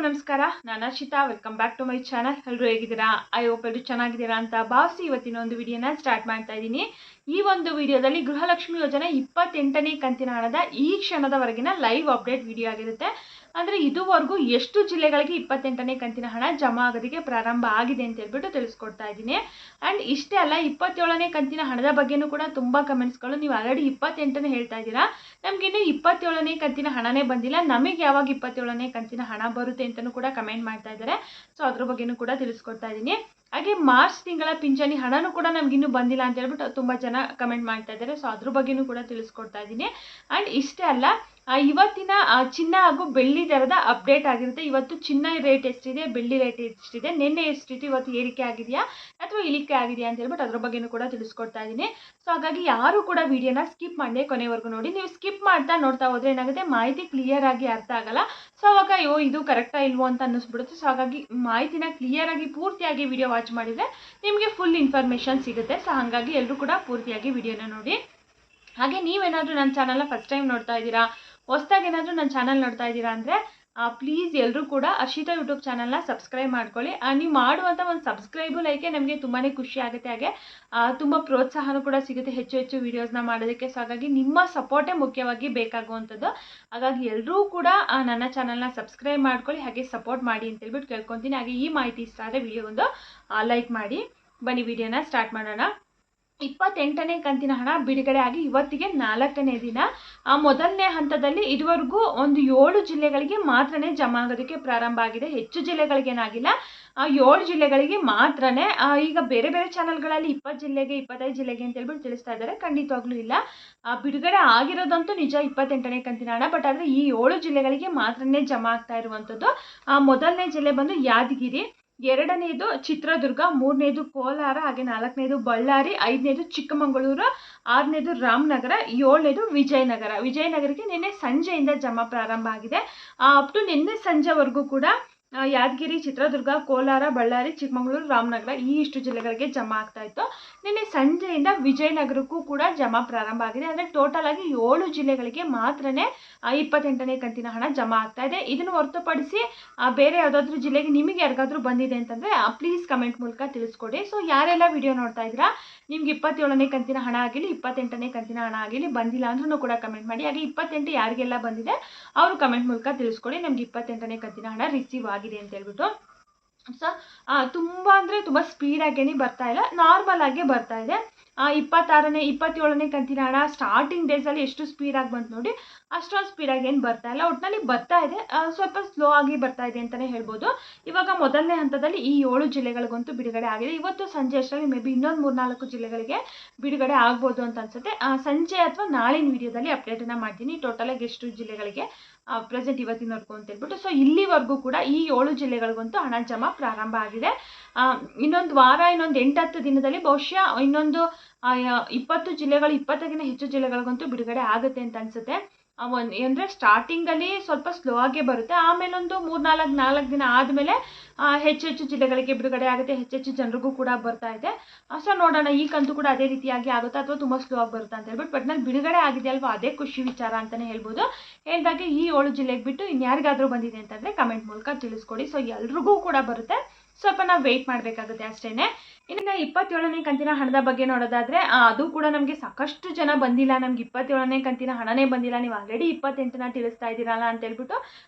ನಮಸ್ಕಾರ. ನಾನು Arshita. Welcome back to my channel. ಎಲ್ಲರೂ ಹೇಗಿದ್ದೀರಾ? ಐ ಹೋಪ್ ಎಲ್ಲರೂ ಚೆನ್ನಾಗಿದ್ದೀರಾ ಅಂತ ಭಾವಿಸಿ ಇವತ್ತಿನ ಒಂದು ವಿಡಿಯೋನ ಸ್ಟಾರ್ಟ್ ಮಾಡ್ತಾ ಇದ್ದೀನಿ. ಈ ಒಂದು ವಿಡಿಯೋದಲ್ಲಿ ಗೃಹಲಕ್ಷ್ಮಿ ಯೋಜನೆ 28ನೇ ಕಂತಿನ ಹಣದ ಈ ಕ್ಷಣದವರೆಗಿನ ಲೈವ್ ಅಪ್ಡೇಟ್ ವಿಡಿಯೋ ಆಗಿರುತ್ತೆ. ಅಂದರೆ ಇದುವರೆಗೂ ಎಷ್ಟು ಜಿಲ್ಲೆಗಳಿಗೆ 28ನೇ ಕಂತಿನ ಹಣ ಜಮಾ ಆಗೋದಕ್ಕೆ ಪ್ರಾರಂಭ ಆಗಿದೆ ಅಂತ ಹೇಳ್ಬಿಟ್ಟು ತಿಳಿಸ್ಕೊಡ್ತಾ ಇದ್ದೀನಿ. ಆ್ಯಂಡ್ ಇಷ್ಟೇ ಅಲ್ಲ, 27ನೇ ಕಂತಿನ ಹಣದ ಬಗ್ಗೆನೂ ಕೂಡ ತುಂಬ ಕಮೆಂಟ್ಸ್ಗಳು ನೀವು ಆಲ್ರೆಡಿ 28ನೇ ಹೇಳ್ತಾ ಇದ್ದೀರಾ, ನಮಗಿನ್ನೂ 27ನೇ ಕಂತಿನ ಹಣನೇ ಬಂದಿಲ್ಲ, ನಮಗೆ ಯಾವಾಗ 27ನೇ ಕಂತಿನ ಹಣ ಬರುತ್ತೆ ಅಂತಲೂ ಕೂಡ ಕಮೆಂಟ್ ಮಾಡ್ತಾ ಇದ್ದಾರೆ. ಸೊ ಅದ್ರ ಬಗ್ಗೆನೂ ಕೂಡ ತಿಳಿಸ್ಕೊಡ್ತಾ ಇದ್ದೀನಿ. ಹಾಗೆ ಮಾರ್ಚ್ ತಿಂಗಳ ಪಿಂಚಣಿ ಹಣನೂ ಕೂಡ ನಮಗಿನ್ನೂ ಬಂದಿಲ್ಲ ಅಂತ ಹೇಳ್ಬಿಟ್ಟು ತುಂಬ ಜನ ಕಮೆಂಟ್ ಮಾಡ್ತಾ ಇದ್ದಾರೆ. ಸೊ ಅದ್ರ ಬಗ್ಗೆನೂ ಕೂಡ ತಿಳಿಸ್ಕೊಡ್ತಾ ಇದ್ದೀನಿ. ಆ್ಯಂಡ್ ಇಷ್ಟೇ ಅಲ್ಲ, ಇವತ್ತಿನ ಚಿನ್ನ ಹಾಗೂ ಬೆಳ್ಳಿ ದರದ ಅಪ್ಡೇಟ್ ಆಗಿರುತ್ತೆ. ಇವತ್ತು ಚಿನ್ನ ರೇಟ್ ಎಷ್ಟಿದೆ, ಬೆಳ್ಳಿ ರೇಟ್ ಎಷ್ಟಿದೆ, ನಿನ್ನೆ ಎಷ್ಟಿತ್ತು, ಇವತ್ತು ಏರಿಕೆ ಆಗಿದೆಯಾ ಅಥವಾ ಇಳಿಕೆ ಆಗಿದೆಯಾ ಅಂತ ಹೇಳ್ಬಿಟ್ಟು ಅದ್ರ ಬಗ್ಗೆನೂ ಕೂಡ ತಿಳಿಸ್ಕೊಡ್ತಾ ಇದ್ದೀನಿ. ಸೊ ಹಾಗಾಗಿ ಯಾರು ಕೂಡ ವಿಡಿಯೋನ ಸ್ಕಿಪ್ ಮಾಡಿ ಕೊನೆವರೆಗೂ ನೋಡಿ. ನೀವು ಸ್ಕಿಪ್ ಮಾಡ್ತಾ ನೋಡ್ತಾ ಹೋದ್ರೆ ಏನಾಗುತ್ತೆ, ಮಾಹಿತಿ ಕ್ಲಿಯರ್ ಆಗಿ ಅರ್ಥ ಆಗಲ್ಲ. ಸೊ ಅವಾಗ ಅಯ್ಯೋ ಇದು ಕರೆಕ್ಟಾ ಇಲ್ವೋ ಅಂತ ಅನ್ನಿಸ್ಬಿಡುತ್ತೆ. ಸೊ ಹಾಗಾಗಿ ಮಾಹಿತಿನ ಕ್ಲಿಯರ್ ಆಗಿ ಪೂರ್ತಿಯಾಗಿ ವಿಡಿಯೋ ವಾಚ್ ಮಾಡಿದರೆ ನಿಮಗೆ ಫುಲ್ ಇನ್ಫಾರ್ಮೇಷನ್ ಸಿಗುತ್ತೆ. ಸೊ ಹಾಗಾಗಿ ಎಲ್ಲರೂ ಕೂಡ ಪೂರ್ತಿಯಾಗಿ ವಿಡಿಯೋನ ನೋಡಿ. ಹಾಗೆ ನೀವೇನಾದರೂ ನನ್ನ ಚಾನಲ್ನ ಫಸ್ಟ್ ಟೈಮ್ ನೋಡ್ತಾ ಇದ್ದೀರಾ, ಹೊಸದಾಗಿ ಏನಾದರೂ ನನ್ನ ಚಾನಲ್ ನೋಡ್ತಾ ಇದ್ದೀರಾ ಅಂದರೆ ಪ್ಲೀಸ್ ಎಲ್ಲರೂ ಕೂಡ ಅರ್ಷಿತಾ ಯೂಟ್ಯೂಬ್ ಚಾನಲ್ನ ಸಬ್ಸ್ಕ್ರೈಬ್ ಮಾಡ್ಕೊಳ್ಳಿ. ನೀವು ಮಾಡುವಂಥ ಒಂದು ಸಬ್ಸ್ಕ್ರೈಬು ಲೈಕೆ ನಮಗೆ ತುಂಬಾ ಖುಷಿ ಆಗುತ್ತೆ. ಹಾಗೆ ತುಂಬ ಪ್ರೋತ್ಸಾಹನೂ ಕೂಡ ಸಿಗುತ್ತೆ ಹೆಚ್ಚು ಹೆಚ್ಚು ವೀಡಿಯೋಸ್ನ ಮಾಡೋದಕ್ಕೆ. ಸೊ ಹಾಗಾಗಿ ನಿಮ್ಮ ಸಪೋರ್ಟೇ ಮುಖ್ಯವಾಗಿ ಬೇಕಾಗುವಂಥದ್ದು. ಹಾಗಾಗಿ ಎಲ್ಲರೂ ಕೂಡ ನನ್ನ ಚಾನಲ್ನ ಸಬ್ಸ್ಕ್ರೈಬ್ ಮಾಡ್ಕೊಳ್ಳಿ, ಹಾಗೆ ಸಪೋರ್ಟ್ ಮಾಡಿ ಅಂತ ಹೇಳ್ಬಿಟ್ಟು ಕೇಳ್ಕೊತೀನಿ. ಹಾಗೆ ಈ ಮಾಹಿತಿ ಇಷ್ಟ ಆದರೆ ವಿಡಿಯೋ ಒಂದು ಲೈಕ್ ಮಾಡಿ. ಬನ್ನಿ ವಿಡಿಯೋನ ಸ್ಟಾರ್ಟ್ ಮಾಡೋಣ. 28ನೇ ಕಂತಿನ ಹಣ ಬಿಡುಗಡೆ ಆಗಿ ಇವತ್ತಿಗೆ 4ನೇ ದಿನ. ಮೊದಲನೇ ಹಂತದಲ್ಲಿ ಇದುವರೆಗೂ ಒಂದು 7 ಜಿಲ್ಲೆಗಳಿಗೆ ಮಾತ್ರನೇ ಜಮಾ ಆಗೋದಕ್ಕೆ ಪ್ರಾರಂಭ ಆಗಿದೆ. ಹೆಚ್ಚು ಜಿಲ್ಲೆಗಳಿಗೇನಾಗಿಲ್ಲ, 7 ಜಿಲ್ಲೆಗಳಿಗೆ ಮಾತ್ರನೇ. ಈಗ ಬೇರೆ ಬೇರೆ ಚಾನಲ್ಗಳಲ್ಲಿ 20 ಜಿಲ್ಲೆಗೆ 25 ಜಿಲ್ಲೆಗೆ ಅಂತ ಹೇಳ್ಬಿಟ್ಟು ತಿಳಿಸ್ತಾ ಇದ್ದಾರೆ. ಖಂಡಿತವಾಗ್ಲೂ ಇಲ್ಲ, ಬಿಡುಗಡೆ ಆಗಿರೋದಂತೂ ನಿಜ 28ನೇ ಕಂತಿನ ಹಣ. ಬಟ್ ಆದರೆ ಈ 7 ಜಿಲ್ಲೆಗಳಿಗೆ ಮಾತ್ರನೇ ಜಮಾ ಆಗ್ತಾ ಇರುವಂಥದ್ದು. ಮೊದಲನೇ ಜಿಲ್ಲೆ ಬಂದು ಯಾದಗಿರಿ, ಎರಡನೇದು ಚಿತ್ರದುರ್ಗ, ಮೂರನೇದು ಕೋಲಾರ, ಹಾಗೆ ನಾಲ್ಕನೇದು ಬಳ್ಳಾರಿ, ಐದನೇದು ಚಿಕ್ಕಮಗಳೂರು, ಆರನೇದು ರಾಮನಗರ, ಏಳನೇದು ವಿಜಯನಗರ. ವಿಜಯನಗರಕ್ಕೆ ನಿನ್ನೆ ಸಂಜೆಯಿಂದ ಜಮಾ ಪ್ರಾರಂಭ ಆಗಿದೆ. ಅಪ್ ಟು ನಿನ್ನೆ ಸಂಜೆವರೆಗೂ ಕೂಡ ಯಾದಗಿರಿ, ಚಿತ್ರದುರ್ಗ, ಕೋಲಾರ, ಬಳ್ಳಾರಿ, ಚಿಕ್ಕಮಗಳೂರು, ರಾಮನಗರ ಇಷ್ಟು ಜಿಲ್ಲೆಗಳಿಗೆ ಜಮಾ ಆಗ್ತಾ ಇತ್ತು. ನಿನ್ನೆ ಸಂಜೆಯಿಂದ ವಿಜಯನಗರಕ್ಕೂ ಕೂಡ ಜಮಾ ಪ್ರಾರಂಭ ಆಗಿದೆ. ಅಂದರೆ ಟೋಟಲ್ ಆಗಿ 7 ಜಿಲ್ಲೆಗಳಿಗೆ ಮಾತ್ರನೇ 28ನೇ ಕಂತಿನ ಹಣ ಜಮಾ ಆಗ್ತಾ ಇದೆ. ಇದನ್ನು ಹೊರತುಪಡಿಸಿ ಬೇರೆ ಯಾವುದಾದ್ರೂ ಜಿಲ್ಲೆಗೆ ನಿಮಗೆ ಯಾರಿಗಾದ್ರೂ ಬಂದಿದೆ ಅಂತಂದರೆ ಪ್ಲೀಸ್ ಕಮೆಂಟ್ ಮೂಲಕ ತಿಳಿಸ್ಕೊಡಿ. ಸೊ ಯಾರೆಲ್ಲ ವಿಡಿಯೋ ನೋಡ್ತಾ ಇದ್ದೀರಾ, ನಿಮ್ಗೆ 27ನೇ ಕಂತಿನ ಹಣ ಆಗಿಲ್ಲ, 28ನೇ ಕಂತಿನ ಹಣ ಆಗಿಲ್ಲ, ಬಂದಿಲ್ಲ ಅಂದ್ರೂ ಕೂಡ ಕಮೆಂಟ್ ಮಾಡಿ. ಹಾಗೆ 28 ಯಾರಿಗೆಲ್ಲ ಬಂದಿದೆ ಅವರು ಕಮೆಂಟ್ ಮೂಲಕ ತಿಳಿಸ್ಕೊಡಿ, ನಮ್ಗೆ 28ನೇ ಕಂತಿನ ಹಣ ರಿಸೀವ್ ಆಗಿದೆ ಅಂತ ಹೇಳ್ಬಿಟ್ಟು. ಸೊ ತುಂಬ ಅಂದರೆ ತುಂಬ ಸ್ಪೀಡಾಗೇನೆ ಬರ್ತಾ ಇಲ್ಲ, ನಾರ್ಮಲ್ ಆಗೇ ಬರ್ತಾ ಇದೆ. 27ನೇ ಕಂತಿನ ಹಣ ಸ್ಟಾರ್ಟಿಂಗ್ ಡೇಸಲ್ಲಿ ಎಷ್ಟು ಸ್ಪೀಡಾಗಿ ಬಂತು ನೋಡಿ, ಅಷ್ಟೊಂದು ಸ್ಪೀಡಾಗಿ ಏನು ಬರ್ತಾ ಇಲ್ಲ. ಒಟ್ಟಿನಲ್ಲಿ ಬರ್ತಾ ಇದೆ, ಸ್ವಲ್ಪ ಸ್ಲೋ ಆಗಿ ಬರ್ತಾ ಇದೆ ಅಂತಲೇ ಹೇಳ್ಬೋದು. ಇವಾಗ ಮೊದಲನೇ ಹಂತದಲ್ಲಿ ಈ 7 ಜಿಲ್ಲೆಗಳಿಗಂತೂ ಬಿಡುಗಡೆ ಆಗಿದೆ. ಇವತ್ತು ಸಂಜೆ ಅಷ್ಟರಲ್ಲಿ ಮೇ ಬಿ ಇನ್ನೊಂದು 3-4 ಜಿಲ್ಲೆಗಳಿಗೆ ಬಿಡುಗಡೆ ಆಗ್ಬೋದು ಅಂತ ಅನ್ಸುತ್ತೆ. ಸಂಜೆ ಅಥವಾ ನಾಳಿನ ವಿಡಿಯೋದಲ್ಲಿ ಅಪ್ಡೇಟನ್ನು ಮಾಡ್ತೀನಿ, ಟೋಟಲಾಗಿ ಎಷ್ಟು ಜಿಲ್ಲೆಗಳಿಗೆ ಪ್ರೆಸೆಂಟ್ ಇವತ್ತಿನವರೆಗೂ ಅಂತ ಹೇಳ್ಬಿಟ್ಟು. ಸೊ ಇಲ್ಲಿವರೆಗೂ ಕೂಡ ಈ 7 ಜಿಲ್ಲೆಗಳಿಗಂತೂ ಹಣ ಜಮಾ ಪ್ರಾರಂಭ ಆಗಿದೆ. ಇನ್ನೊಂದು ವಾರ, ಇನ್ನೊಂದು 8-10 ದಿನದಲ್ಲಿ ಬಹುಶಃ ಇನ್ನೊಂದು 20 ಜಿಲ್ಲೆಗಳು, 20ಕ್ಕಿಂತ ಹೆಚ್ಚು ಜಿಲ್ಲೆಗಳಿಗಂತೂ ಬಿಡುಗಡೆ ಆಗುತ್ತೆ ಅಂತ ಅನಿಸುತ್ತೆ. ಅಂದರೆ ಸ್ಟಾರ್ಟಿಂಗಲ್ಲಿ ಸ್ವಲ್ಪ ಸ್ಲೋ ಆಗೇ ಬರುತ್ತೆ, ಆಮೇಲೆ ಒಂದು 3-4 ದಿನ ಆದಮೇಲೆ ಹೆಚ್ಚು ಜಿಲ್ಲೆಗಳಿಗೆ ಬಿಡುಗಡೆ ಆಗುತ್ತೆ, ಹೆಚ್ಚು ಜನರಿಗೂ ಕೂಡ ಬರ್ತಾ ಇದೆ. ಸೊ ನೋಡೋಣ ಈ ಕಂತು ಕೂಡ ಅದೇ ರೀತಿಯಾಗಿ ಆಗುತ್ತಾ ಅಥವಾ ತುಂಬ ಸ್ಲೋ ಆಗಿ ಬರುತ್ತಾ ಅಂತ ಹೇಳ್ಬಿಟ್ಟು. ಬಟ್ ನಾನು ಬಿಡುಗಡೆ ಆಗಿದೆ ಅಲ್ವಾ, ಅದೇ ಖುಷಿ ವಿಚಾರ ಅಂತಲೇ ಹೇಳ್ಬೋದು. ಹೇಳಿದಾಗೆ ಈ 7 ಜಿಲ್ಲೆಗೆ ಬಿಟ್ಟು ಇನ್ಯಾರಿಗಾದರೂ ಬಂದಿದೆ ಅಂತಂದರೆ ಕಮೆಂಟ್ ಮೂಲಕ ತಿಳಿಸ್ಕೊಡಿ. ಸೊ ಎಲ್ರಿಗೂ ಕೂಡ ಬರುತ್ತೆ, ಸ್ವಲ್ಪ ನಾವು ವೆಯ್ಟ್ ಮಾಡಬೇಕಾಗುತ್ತೆ ಅಷ್ಟೇ. ಇನ್ನು 27ನೇ ಕಂತಿನ ಹಣದ ಬಗ್ಗೆ ನೋಡೋದಾದರೆ ಅದು ಕೂಡ ನಮಗೆ ಸಾಕಷ್ಟು ಜನ ಬಂದಿಲ್ಲ, ನಮ್ಗೆ 27ನೇ ಕಂತಿನ ಹಣನೇ ಬಂದಿಲ್ಲ, ನೀವು ಆಲ್ರೆಡಿ 28ನ ತಿಳಿಸ್ತಾ ಇದ್ದೀರಲ್ಲ ಅಂತ ಹೇಳ್ಬಿಟ್ಟು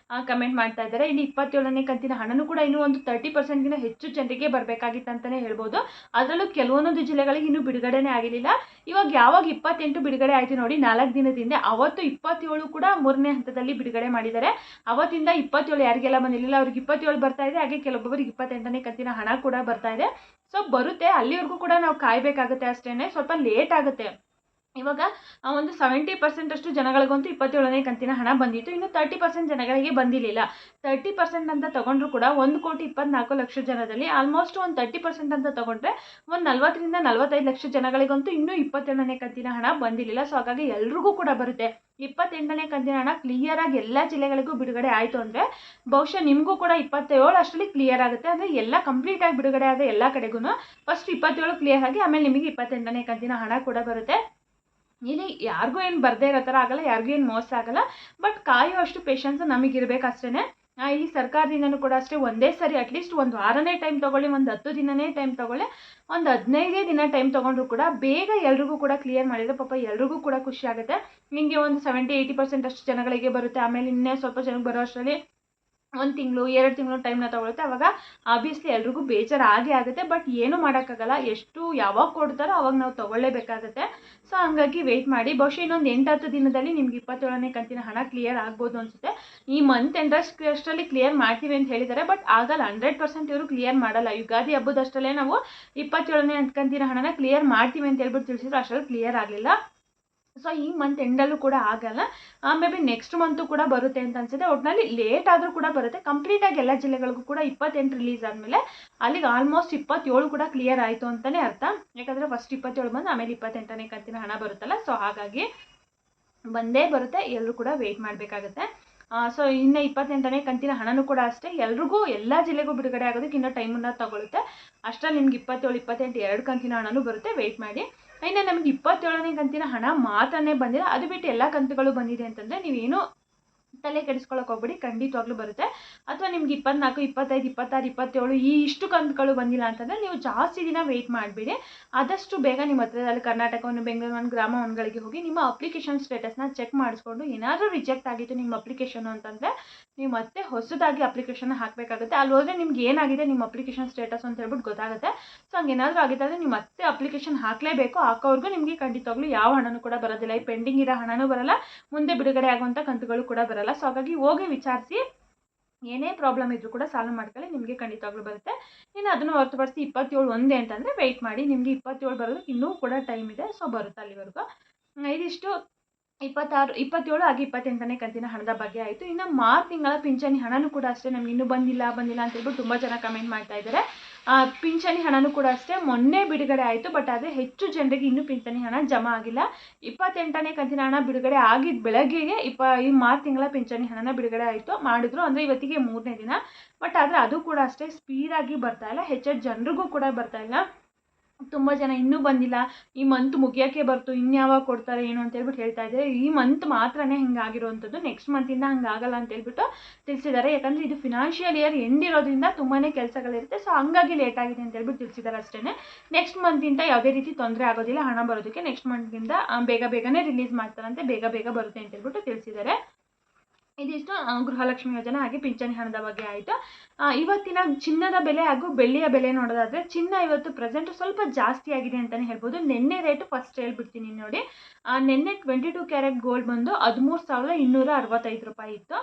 ಕಮೆಂಟ್ ಮಾಡ್ತಾ ಇದ್ದಾರೆ. ಇಲ್ಲಿ 27ನೇ ಕಂತಿನ ಹಣನೂ ಕೂಡ ಇನ್ನೂ ಒಂದು 30%ಗಿಂತ ಹೆಚ್ಚು ಜನರಿಗೆ ಬರಬೇಕಾಗಿತ್ತು ಅಂತಲೇ ಹೇಳ್ಬೋದು. ಅದರಲ್ಲೂ ಕೆಲವೊಂದೊಂದು ಜಿಲ್ಲೆಗಳಿಗೆ ಇನ್ನೂ ಬಿಡುಗಡೆನೇ ಆಗಿರಲಿಲ್ಲ. ಇವಾಗ ಯಾವಾಗ 28 ಬಿಡುಗಡೆ ಆಯಿತು ನೋಡಿ, 4 ದಿನದಿಂದ, ಅವತ್ತು 27 ಕೂಡ 3ನೇ ಹಂತದಲ್ಲಿ ಬಿಡುಗಡೆ ಮಾಡಿದ್ದಾರೆ. ಅವತ್ತಿಂದ 27 ಯಾರಿಗೆಲ್ಲ ಬಂದಿರಲಿಲ್ಲ ಅವ್ರಿಗೆ 27 ಬರ್ತಾ ಇದೆ. ಹಾಗೆ ಕೆಲವೊಬ್ಬರಿಗೆ 28ನೇ ಕಂತಿನ ಹಣ ಕೂಡ ಬರ್ತಾ ಇದೆ. ಸೊ ಬರುತ್ತೆ, ಅಲ್ಲಿವರೆಗೂ ಕೂಡ ನಾವು ಕಾಯಬೇಕಾಗುತ್ತೆ ಅಷ್ಟೇ, ಸ್ವಲ್ಪ ಲೇಟ್ ಆಗುತ್ತೆ. ಇವಾಗ ಒಂದು 70% ಅಷ್ಟು ಜನಗಳಿಗಂತೂ 27ನೇ ಕಂತಿನ ಹಣ ಬಂದಿತ್ತು, ಇನ್ನು 30% ಜನಗಳಿಗೆ ಬಂದಿರಲಿಲ್ಲ. 30% ಅಂತ ತಗೊಂಡ್ರು ಕೂಡ 1,24,00,000 ಜನದಲ್ಲಿ ಆಲ್ಮೋಸ್ಟ್ ಒಂದು 30% ಅಂತ ತಗೊಂಡ್ರೆ ಒಂದು 40-45 ಲಕ್ಷ ಜನಗಳಿಗಂತೂ ಇನ್ನೂ 27ನೇ ಕಂತಿನ ಹಣ ಬಂದಿರಲಿಲ್ಲ. ಸೊ ಹಾಗಾಗಿ ಎಲ್ರಿಗೂ ಕೂಡ ಬರುತ್ತೆ. 28ನೇ ಕಂತಿನ ಹಣ ಕ್ಲಿಯರ್ ಆಗಿ ಎಲ್ಲ ಜಿಲ್ಲೆಗಳಿಗೂ ಬಿಡುಗಡೆ ಆಯಿತು ಅಂದರೆ ಬಹುಶಃ ನಿಮಗೂ ಕೂಡ 27 ಅಷ್ಟರಲ್ಲಿ ಕ್ಲಿಯರ್ ಆಗುತ್ತೆ. ಅಂದರೆ ಎಲ್ಲ ಕಂಪ್ಲೀಟಾಗಿ ಬಿಡುಗಡೆ ಆದ ಎಲ್ಲ ಕಡೆಗೂ ಫಸ್ಟ್ 27 ಕ್ಲಿಯರ್ ಆಗಿ ಆಮೇಲೆ ನಿಮಗೆ 28ನೇ ಕಂತಿನ ಹಣ ಕೂಡ ಬರುತ್ತೆ. ಇಲ್ಲಿ ಯಾರಿಗೂ ಏನು ಬರದೇ ಇರೋ ಥರ ಆಗಲ್ಲ, ಯಾರಿಗೂ ಏನು ಮೋಸ ಆಗಲ್ಲ. ಬಟ್ ಕಾಯುವಷ್ಟು ಪೇಷನ್ಸ್ ನಮಗಿರ್ಬೇಕು ಅಷ್ಟೇ. ಇಲ್ಲಿ ಸರ್ಕಾರದಿಂದನೂ ಕೂಡ ಅಷ್ಟೇ ಒಂದೇ ಸರಿ ಅಟ್ಲೀಸ್ಟ್ ಒಂದು ವಾರನೇ ಟೈಮ್ ತೊಗೊಳ್ಳಿ, ಒಂದು 10 ದಿನನೇ ಟೈಮ್ ತೊಗೊಳ್ಳಿ, ಒಂದು 15 ದಿನ ಟೈಮ್ ತೊಗೊಂಡ್ರು ಕೂಡ ಬೇಗ ಎಲ್ರಿಗೂ ಕೂಡ ಕ್ಲಿಯರ್ ಮಾಡಿದರೆ ಪಾಪ ಎಲ್ರಿಗೂ ಕೂಡ ಖುಷಿ ಆಗುತ್ತೆ. ನಿಮಗೆ ಒಂದು 70-80% ಅಷ್ಟು ಜನಗಳಿಗೆ ಬರುತ್ತೆ. ಆಮೇಲೆ ಇನ್ನೇ ಸ್ವಲ್ಪ ಜನಕ್ಕೆ ಬರೋ ಅಷ್ಟರಲ್ಲಿ 1 ತಿಂಗಳು 2 ತಿಂಗಳು ಟೈಮ್ನ ತೊಗೊಳುತ್ತೆ. ಅವಾಗ ಆಬ್ವಿಯಸ್ಲಿ ಎಲ್ರಿಗೂ ಬೇಜಾರು ಆಗೇ ಆಗುತ್ತೆ. ಬಟ್ ಏನೂ ಮಾಡೋಕ್ಕಾಗಲ್ಲ, ಎಷ್ಟು ಯಾವಾಗ ಕೊಡ್ತಾರೋ ಅವಾಗ ನಾವು ತೊಗೊಳ್ಳೇಬೇಕಾಗುತ್ತೆ. ಸೊ ಹಂಗಾಗಿ ವೆಯ್ಟ್ ಮಾಡಿ. ಬಹುಶಃ ಇನ್ನೊಂದು 8-10 ದಿನದಲ್ಲಿ ನಿಮ್ಗೆ 27ನೇ ಕಂತಿನ ಹಣ ಕ್ಲಿಯರ್ ಆಗ್ಬೋದು ಅನಿಸುತ್ತೆ. ಈ ಮಂತ್ ಎಂಡಷ್ಟರಲ್ಲಿ ಕ್ಲಿಯರ್ ಮಾಡ್ತೀವಿ ಅಂತ ಹೇಳಿದ್ದಾರೆ. ಬಟ್ ಆಗಲ್ಲ, 100% ಇವರು ಕ್ಲಿಯರ್ ಮಾಡಲ್ಲ. ಯುಗಾದಿ ಹಬ್ಬದಷ್ಟರಲ್ಲೇ ನಾವು 27ನೇ ಕಂತಿನ ಹಣನ ಕ್ಲಿಯರ್ ಮಾಡ್ತೀವಿ ಅಂತ ಹೇಳ್ಬಿಟ್ಟು ತಿಳಿಸಿದ್ರು. ಅಷ್ಟರಲ್ಲಿ ಕ್ಲಿಯರ್ ಆಗಲಿಲ್ಲ. ಸೊ ಈ ಮಂತ್ ಎಂಡಲ್ಲೂ ಕೂಡ ಆಗಲ್ಲ. ಮೇ ಬಿ ನೆಕ್ಸ್ಟ್ ಮಂತು ಕೂಡ ಬರುತ್ತೆ ಅಂತ ಅನ್ಸುತ್ತೆ. ಒಟ್ಟಿನಲ್ಲಿ ಲೇಟ್ ಆದರೂ ಕೂಡ ಬರುತ್ತೆ. ಕಂಪ್ಲೀಟಾಗಿ ಎಲ್ಲ ಜಿಲ್ಲೆಗಳಿಗೂ ಕೂಡ 28 ರಿಲೀಸ್ ಆದಮೇಲೆ ಅಲ್ಲಿಗೆ ಆಲ್ಮೋಸ್ಟ್ 27 ಕೂಡ ಕ್ಲಿಯರ್ ಆಯಿತು ಅಂತಲೇ ಅರ್ಥ. ಯಾಕಂದರೆ ಫಸ್ಟ್ 27 ಬಂದು ಆಮೇಲೆ 28ನೇ ಕಂತಿನ ಹಣ ಬರುತ್ತಲ್ಲ. ಸೊ ಹಾಗಾಗಿ ಬಂದೇ ಬರುತ್ತೆ, ಎಲ್ಲರೂ ಕೂಡ ವೆಯ್ಟ್ ಮಾಡಬೇಕಾಗುತ್ತೆ. ಸೊ ಇನ್ನು 28ನೇ ಕಂತಿನ ಹಣನೂ ಕೂಡ ಅಷ್ಟೇ ಎಲ್ರಿಗೂ ಎಲ್ಲ ಜಿಲ್ಲೆಗೂ ಬಿಡುಗಡೆ ಆಗೋದಕ್ಕೆ ಇನ್ನೂ ಟೈಮನ್ನು ತಗೊಳುತ್ತೆ. ಅಷ್ಟರಲ್ಲಿ ನಿಮ್ಗೆ 27, 28 2 ಕಂತಿನ ಹಣನೂ ಬರುತ್ತೆ. ವೆಯ್ಟ್ ಮಾಡಿ. ಇನ್ನು ನಮಗೆ 27ನೇ ಕಂತಿನ ಹಣ ಮಾತ್ರನೇ ಬಂದಿಲ್ಲ, ಅದು ಬಿಟ್ಟು ಎಲ್ಲ ಕಂತುಗಳು ಬಂದಿದೆ ಅಂತಂದರೆ ನೀವೇನು ತಲೆ ಕೆಡಿಸ್ಕೊಳ್ಳೋಕೆ ಹೋಗ್ಬಿಡಿ, ಖಂಡಿತವಾಗ್ಲೂ ಬರುತ್ತೆ. ಅಥವಾ ನಿಮ್ಗೆ 24, 25, 26, 27 ಈ ಇಷ್ಟು ಕಂತುಗಳು ಬಂದಿಲ್ಲ ಅಂತಂದರೆ ನೀವು ಜಾಸ್ತಿ ದಿನ ವೆಯ್ಟ್ ಮಾಡಬೇಡಿ. ಆದಷ್ಟು ಬೇಗ ನಿಮ್ಮ ಹತ್ರದಲ್ಲಿ ಕರ್ನಾಟಕವನ್ನು, ಬೆಂಗಳೂರು ಗ್ರಾಮ ಒನ್ಗಳಿಗೆ ಹೋಗಿ ನಿಮ್ಮ ಅಪ್ಲಿಕೇಶನ್ ಸ್ಟೇಟಸ್ನ ಚೆಕ್ ಮಾಡಿಸ್ಕೊಂಡು ಏನಾದರೂ ರಿಜೆಕ್ಟ್ ಆಗಿತ್ತು ನಿಮ್ಮ ಅಪ್ಲಿಕೇಶನ್ ಅಂತಂದರೆ ನೀವು ಮತ್ತೆ ಹೊಸದಾಗಿ ಅಪ್ಲಿಕೇಶನ್ ಹಾಕಬೇಕಾಗುತ್ತೆ. ಅಲ್ಲಿ ಹೋದರೆ ನಿಮ್ಗೆ ಏನಾಗಿದೆ ನಿಮ್ಮ ಅಪ್ಲಿಕೇಶನ್ ಸ್ಟೇಟಸ್ ಅಂತ ಹೇಳ್ಬಿಟ್ಟು ಗೊತ್ತಾಗುತ್ತೆ. ಸೊ ಹಂಗೇನಾದರೂ ಆಗಿದೆ ಅಂದರೆ ನೀವು ಮತ್ತೆ ಅಪ್ಲಿಕೇಶನ್ ಹಾಕಲೇಬೇಕು. ಹಾಕೋವರೆಗೂ ನಿಮಗೆ ಖಂಡಿತವಾಗ್ಲೂ ಯಾವ ಹಣನೂ ಕೂಡ ಬರೋದಿಲ್ಲ. ಈ ಪೆಂಡಿಂಗ್ ಇರೋ ಹಣನೂ ಬರಲ್ಲ, ಮುಂದೆ ಬಿಡುಗಡೆ ಆಗುವಂಥ ಕಂತುಗಳು ಕೂಡ ಬರಲ್ಲ. ಸೊ ಹಾಗಾಗಿ ಹೋಗಿ ವಿಚಾರಿಸಿ, ಏನೇ ಪ್ರಾಬ್ಲಮ್ ಇದ್ರೂ ಕೂಡ ಸಾಲ್ವ್ ಮಾಡ್ಕೊಳ್ಳಿ, ನಿಮಗೆ ಖಂಡಿತವಾಗ್ಲೂ ಬರುತ್ತೆ. ಇನ್ನು ಅದನ್ನು ಹೊರತುಪಡಿಸಿ 27 ಒಂದೇ ಅಂತಂದರೆ ವೆಯ್ಟ್ ಮಾಡಿ, ನಿಮಗೆ 27 ಬರೋದಕ್ಕೆ ಇನ್ನೂ ಕೂಡ ಟೈಮ್ ಇದೆ. ಸೊ ಬರುತ್ತೆ ಅಲ್ಲಿವರೆಗೂ. ಇದಿಷ್ಟು 26, 27 ಹಾಗೆ 28ನೇ ಕಂತಿನ ಹಣದ ಬಗ್ಗೆ ಆಯಿತು. ಇನ್ನು ಮಾರ್ಚ್ ತಿಂಗಳ ಪಿಂಚಣಿ ಹಣನೂ ಕೂಡ ಅಷ್ಟೇ ನಮ್ಗೆ ಇನ್ನೂ ಬಂದಿಲ್ಲ ಅಂತ ಹೇಳ್ಬಿಟ್ಟು ತುಂಬ ಜನ ಕಮೆಂಟ್ ಮಾಡ್ತಾ ಇದ್ದಾರೆ. ಪಿಂಚಣಿ ಹಣನೂ ಕೂಡ ಅಷ್ಟೇ ಮೊನ್ನೆ ಬಿಡುಗಡೆ ಆಯಿತು. ಬಟ್ ಆದರೆ ಹೆಚ್ಚು ಜನರಿಗೆ ಇನ್ನೂ ಪಿಂಚಣಿ ಹಣ ಜಮಾ ಆಗಿಲ್ಲ. 28ನೇ ಕಂತಿನ ಹಣ ಬಿಡುಗಡೆ ಆಗಿದ್ದ ಬೆಳಗ್ಗೆಗೆ ಈ ಮಾರ್ಚ್ ತಿಂಗಳ ಪಿಂಚಣಿ ಹಣನ ಬಿಡುಗಡೆ ಮಾಡಿದ್ರು. ಅಂದರೆ ಇವತ್ತಿಗೆ 3ನೇ ದಿನ. ಬಟ್ ಆದರೆ ಅದು ಕೂಡ ಅಷ್ಟೇ ಸ್ಪೀಡಾಗಿ ಬರ್ತಾ ಇಲ್ಲ, ಹೆಚ್ಚೆಚ್ಚು ಜನರಿಗೂ ಕೂಡ ಬರ್ತಾ ಇಲ್ಲ. ತುಂಬ ಜನ ಇನ್ನೂ ಬಂದಿಲ್ಲ, ಈ ಮಂತ್ ಮುಗಿಯೋಕ್ಕೆ ಬರ್ತು, ಇನ್ಯಾವಾಗ ಕೊಡ್ತಾರೆ ಏನು ಅಂತ ಹೇಳ್ಬಿಟ್ಟು ಹೇಳ್ತಾ ಇದ್ದಾರೆ. ಈ ಮಂತ್ ಮಾತ್ರನೇ ಹಿಂಗಾಗಿರುವಂಥದ್ದು, ನೆಕ್ಸ್ಟ್ ಮಂತಿಂದ ಹಂಗಾಗಲ್ಲ ಅಂತ ಹೇಳ್ಬಿಟ್ಟು ತಿಳಿಸಿದ್ದಾರೆ. ಯಾಕಂದರೆ ಇದು ಫಿನಾನ್ಷಿಯಲ್ ಇಯರ್ ಎಂಡ್ ಇರೋದ್ರಿಂದ ತುಂಬಾ ಕೆಲಸಗಳಿರುತ್ತೆ. ಸೊ ಹಂಗಾಗಿ ಲೇಟ್ ಆಗಿದೆ ಅಂತ ಹೇಳ್ಬಿಟ್ಟು ತಿಳಿಸಿದ್ದಾರೆ ಅಷ್ಟೇ. ನೆಕ್ಸ್ಟ್ ಮಂತಿಂದ ಯಾವುದೇ ರೀತಿ ತೊಂದರೆ ಆಗೋದಿಲ್ಲ ಹಣ ಬರೋದಕ್ಕೆ. ನೆಕ್ಸ್ಟ್ ಮಂತಿಂದ ಬೇಗನೆ ರಿಲೀಸ್ ಮಾಡ್ತಾರಂತೆ, ಬೇಗ ಬರುತ್ತೆ ಅಂತ ಹೇಳ್ಬಿಟ್ಟು ತಿಳಿಸಿದ್ದಾರೆ. ಇದಿಷ್ಟು ಗೃಹಲಕ್ಷ್ಮಿ ಯೋಜನೆ ಹಾಗೆ ಪಿಂಚಣಿ ಹಣದ ಬಗ್ಗೆ ಆಯಿತು. ಇವತ್ತಿನ ಚಿನ್ನದ ಬೆಲೆ ಹಾಗೂ ಬೆಳ್ಳಿಯ ಬೆಲೆ ನೋಡೋದಾದರೆ ಚಿನ್ನ ಇವತ್ತು ಪ್ರೆಸೆಂಟ್ ಸ್ವಲ್ಪ ಜಾಸ್ತಿ ಆಗಿದೆ ಅಂತಲೇ ಹೇಳ್ಬೋದು. ನಿನ್ನೆ ರೇಟು ಫಸ್ಟ್ ಹೇಳ್ಬಿಡ್ತೀನಿ ನೋಡಿ. ನಿನ್ನೆ 22 ಕ್ಯಾರೆಟ್ ಗೋಲ್ಡ್ ಬಂದು 13,265 ರೂಪಾಯಿ ಇತ್ತು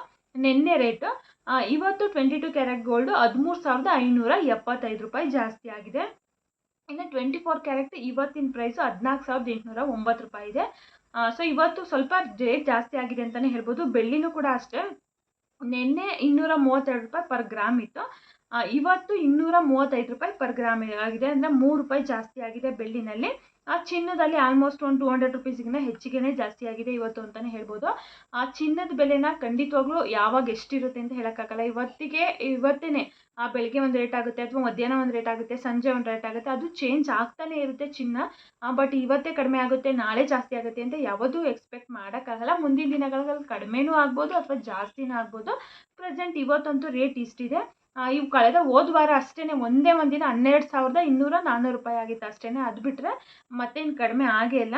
ನಿನ್ನೆ ರೇಟು. ಇವತ್ತು 22 ಕ್ಯಾರೆಟ್ ಗೋಲ್ಡು 13,575 ರೂಪಾಯಿ ಜಾಸ್ತಿ ಆಗಿದೆ. ಇನ್ನು 24 ಕ್ಯಾರೆಟ್ ಇವತ್ತಿನ ಪ್ರೈಸು 14,809 ರೂಪಾಯಿ ಇದೆ. ಸೊ ಇವತ್ತು ಸ್ವಲ್ಪ ರೇಟ್ ಜಾಸ್ತಿ ಆಗಿದೆ ಅಂತಲೇ ಹೇಳ್ಬೋದು. ಬೆಳ್ಳಿನೂ ಕೂಡ ಅಷ್ಟೇ, ನಿನ್ನೆ 232 ರೂಪಾಯಿ ಪರ್ ಗ್ರಾಮ್ ಇತ್ತು. ಇವತ್ತು 235 ರೂಪಾಯಿ ಪರ್ ಗ್ರಾಮ್ ಆಗಿದೆ. ಅಂದರೆ 3 ರೂಪಾಯಿ ಜಾಸ್ತಿ ಆಗಿದೆ ಬೆಳ್ಳಿನಲ್ಲಿ. ಚಿನ್ನದಲ್ಲಿ ಆಲ್ಮೋಸ್ಟ್ ಒಂದು 200 ರುಪೀಸ್ಗಿಂತ ಹೆಚ್ಚಿಗೆ ಜಾಸ್ತಿ ಆಗಿದೆ ಇವತ್ತು ಅಂತಲೇ ಹೇಳ್ಬೋದು. ಚಿನ್ನದ ಬೆಲೆನ ಖಂಡಿತವಾಗ್ಲೂ ಯಾವಾಗ ಎಷ್ಟಿರುತ್ತೆ ಅಂತ ಹೇಳೋಕ್ಕಾಗಲ್ಲ. ಇವತ್ತೇ ಬೆಳಗ್ಗೆ ಒಂದು ರೇಟ್ ಆಗುತ್ತೆ, ಅಥವಾ ಮಧ್ಯಾಹ್ನ ಒಂದು ರೇಟ್ ಆಗುತ್ತೆ, ಸಂಜೆ ಒಂದು ರೇಟ್ ಆಗುತ್ತೆ, ಅದು ಚೇಂಜ್ ಆಗ್ತಾನೆ ಇರುತ್ತೆ ಚಿನ್ನ. ಬಟ್ ಇವತ್ತೇ ಕಡಿಮೆ ಆಗುತ್ತೆ, ನಾಳೆ ಜಾಸ್ತಿ ಆಗುತ್ತೆ ಅಂತ ಯಾವುದೂ ಎಕ್ಸ್ಪೆಕ್ಟ್ ಮಾಡೋಕ್ಕಾಗಲ್ಲ. ಮುಂದಿನ ದಿನಗಳಲ್ಲಿ ಕಡಿಮೆನೂ ಆಗ್ಬೋದು ಅಥವಾ ಜಾಸ್ತಿನೂ ಆಗ್ಬೋದು. ಪ್ರೆಸೆಂಟ್ ಇವತ್ತಂತೂ ರೇಟ್ ಇಷ್ಟಿದೆ. ಇವು ಕಳೆದ ಹೋದ ವಾರ ಅಷ್ಟೇ ಒಂದೇ ಒಂದಿನ 12,200-400 ರೂಪಾಯಿ ಆಗಿತ್ತು ಅಷ್ಟೇ. ಅದು ಬಿಟ್ಟರೆ ಮತ್ತೇನು ಕಡಿಮೆ ಆಗೇ ಇಲ್ಲ.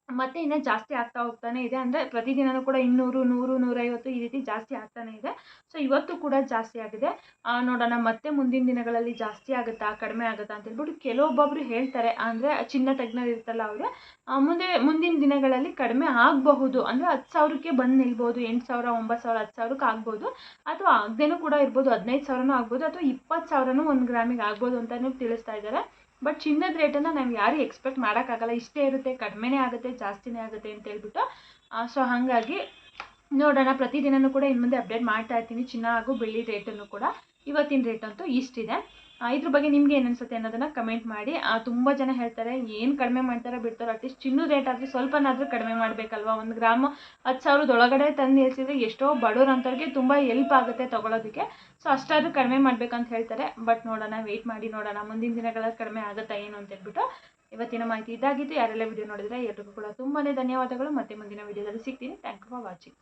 ಮತ್ತು ಇನ್ನೂ ಜಾಸ್ತಿ ಆಗ್ತಾ ಹೋಗ್ತಾನೆ ಇದೆ. ಅಂದರೆ ಪ್ರತಿದಿನವೂ ಕೂಡ 200, 100, 150 ಈ ರೀತಿ ಜಾಸ್ತಿ ಆಗ್ತಾನೆ ಇದೆ. ಸೊ ಇವತ್ತು ಕೂಡ ಜಾಸ್ತಿ ಆಗಿದೆ. ನೋಡೋಣ ಮತ್ತೆ ಮುಂದಿನ ದಿನಗಳಲ್ಲಿ ಜಾಸ್ತಿ ಆಗುತ್ತಾ ಕಡಿಮೆ ಆಗುತ್ತಾ ಅಂತ ಹೇಳ್ಬಿಟ್ಟು ಕೆಲವೊಬ್ಬೊಬ್ರು ಹೇಳ್ತಾರೆ. ಅಂದರೆ ಚಿನ್ನ ತಜ್ಞರು ಇರ್ತಲ್ಲ ಅವರು, ಮುಂದಿನ ದಿನಗಳಲ್ಲಿ ಕಡಿಮೆ ಆಗಬಹುದು. ಅಂದರೆ 10,000ಕ್ಕೆ ಬಂದು ನಿಲ್ಬೋದು, 8,000, 9,000, 10,000ಕ್ಕೆ ಆಗ್ಬೋದು. ಅಥವಾ ಆಗದೇನೂ ಕೂಡ ಇರ್ಬೋದು, 15,000ನೂ ಆಗ್ಬೋದು, ಅಥವಾ 20,000ನೂ 1 ಗ್ರಾಮಿಗೆ ಆಗ್ಬೋದು ಅಂತಲೂ ತಿಳಿಸ್ತಾ ಇದ್ದಾರೆ. ಬಟ್ ಚಿನ್ನದ ರೇಟನ್ನು ನಾವು ಯಾರು ಎಕ್ಸ್ಪೆಕ್ಟ್ ಮಾಡೋಕ್ಕಾಗಲ್ಲ, ಇಷ್ಟೇ ಇರುತ್ತೆ, ಕಡಿಮೆನೇ ಆಗುತ್ತೆ, ಜಾಸ್ತಿನೇ ಆಗುತ್ತೆ ಅಂತ ಹೇಳ್ಬಿಟ್ಟು. ಸೊ ಹಾಗಾಗಿ ನೋಡೋಣ, ಪ್ರತಿದಿನವೂ ಕೂಡ ಇನ್ನು ಮುಂದೆ ಅಪ್ಡೇಟ್ ಮಾಡ್ತಾ ಇರ್ತೀನಿ ಚಿನ್ನ ಹಾಗೂ ಬೆಳ್ಳಿ ರೇಟನ್ನು ಕೂಡ. ಇವತ್ತಿನ ರೇಟ್ ಅಂತೂ ಇಷ್ಟಿದೆ. ಇದ್ರ ಬಗ್ಗೆ ನಿಮ್ಗೆ ಏನು ಅನಿಸುತ್ತೆ ಅನ್ನೋದನ್ನು ಕಮೆಂಟ್ ಮಾಡಿ. ತುಂಬ ಜನ ಹೇಳ್ತಾರೆ ಏನು ಕಡಿಮೆ ಮಾಡ್ತಾರೆ ಬಿಡ್ತಾರೆ, ಅಟ್ಲೀಸ್ಟ್ ಚಿನ್ನದ ರೇಟ್ ಆದರೆ ಸ್ವಲ್ಪನಾದರೂ ಕಡಿಮೆ ಮಾಡಬೇಕಲ್ವ. 1 ಗ್ರಾಮ್ 10,000 ಒಳಗಡೆ ತಂದು ನಿಲ್ಲಿಸಿದ್ರೆ ಎಷ್ಟೋ ಬಡವ್ರಂಥವ್ರಿಗೆ ತುಂಬ ಹೆಲ್ಪ್ ಆಗುತ್ತೆ ತೊಗೊಳೋದಕ್ಕೆ. ಸೊ ಅಷ್ಟಾದರೂ ಕಡಿಮೆ ಮಾಡಬೇಕಂತ ಹೇಳ್ತಾರೆ. ಬಟ್ ನೋಡೋಣ, ವೆಯ್ಟ್ ಮಾಡಿ ನೋಡೋಣ ಮುಂದಿನ ದಿನಗಳಲ್ಲಿ ಕಡಿಮೆ ಆಗುತ್ತಾ ಏನು ಅಂತ ಹೇಳ್ಬಿಟ್ಟು. ಇವತ್ತಿನ ಮಾಹಿತಿ ಇದಾಗಿತ್ತು. ಯಾರೆಲ್ಲ ವಿಡಿಯೋ ನೋಡಿದರೆ ಎಲ್ರಿಗೂ ಕೂಡ ತುಂಬಾ ಧನ್ಯವಾದಗಳು. ಮತ್ತೆ ಮುಂದಿನ ವಿಡಿಯೋದಲ್ಲಿ ಸಿಗ್ತೀನಿ. Thank you for watching.